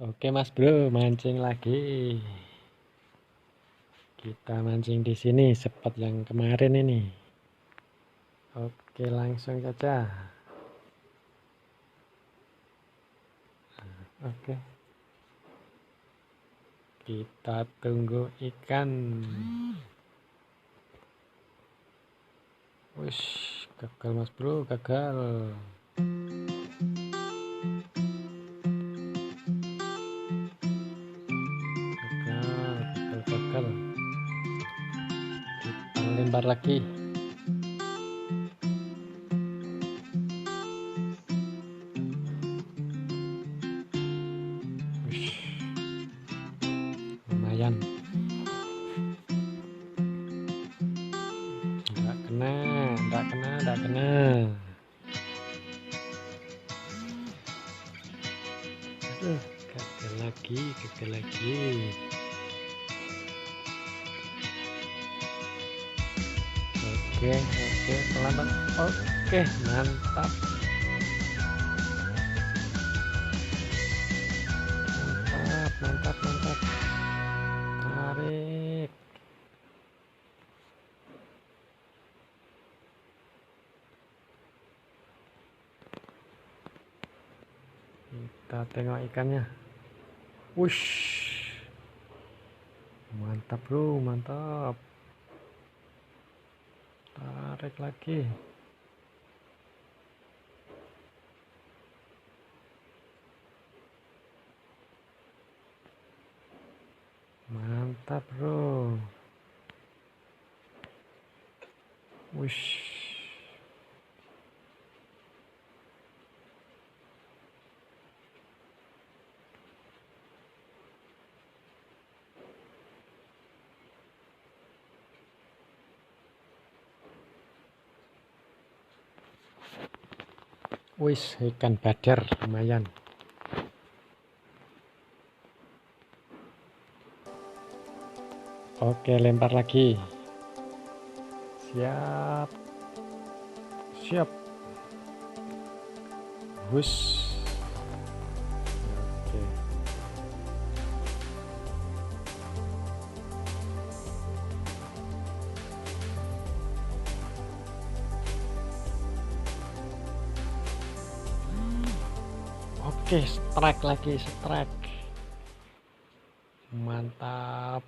Oke Mas Bro, mancing lagi. Kita mancing di sini seperti yang kemarin ini. Oke, langsung saja. Oke. Kita tunggu ikan. Wush, gagal Mas Bro, gagal. Gagal. Kita lempar lagi. Wush, lumayan. Enggak kena. Aduh, gagal lagi. Oke, pelan-pelan. Oke, mantap. Tarik. Kita tengok ikannya. Wush. Mantap bro, mantap. Tarik lagi. Mantap bro. Wush. Wis, ikan badar lumayan. Oke, lempar lagi. Siap. Wush. Oke. Oke, strike lagi. Mantap.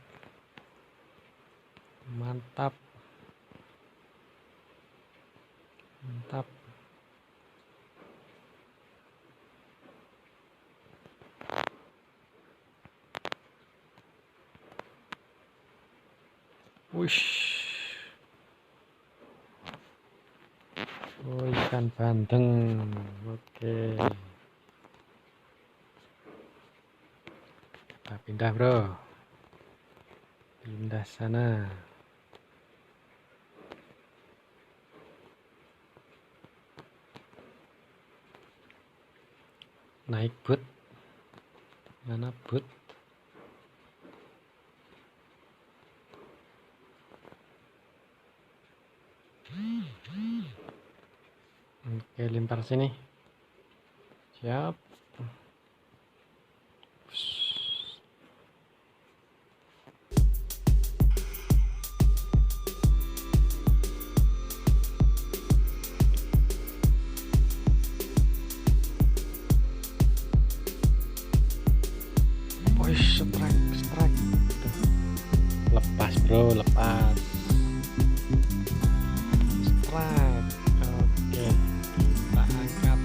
Wush. Oh, ikan bandeng. Oke. Kita pindah bro. Pindah sana. Naik boot. Mana boot? Oke, lempar sini. Siap. Push, strike. Lepas bro, lepas. Strike. Oke, kita angkat.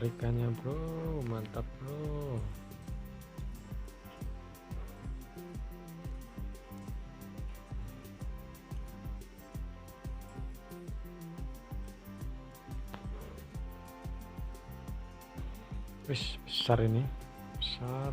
Tarikannya bro, mantap bro. Wis, besar ini, besar.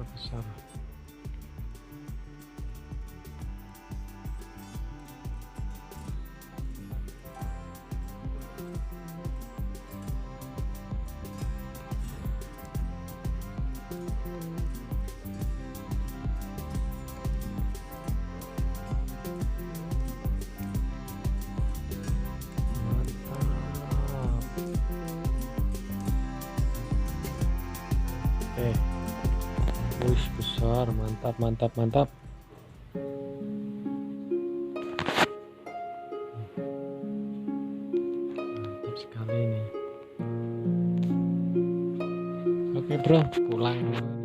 Oke. Wih, besar, mantap, mantap, mantap. Mantap sekali nih. Oke bro, pulang.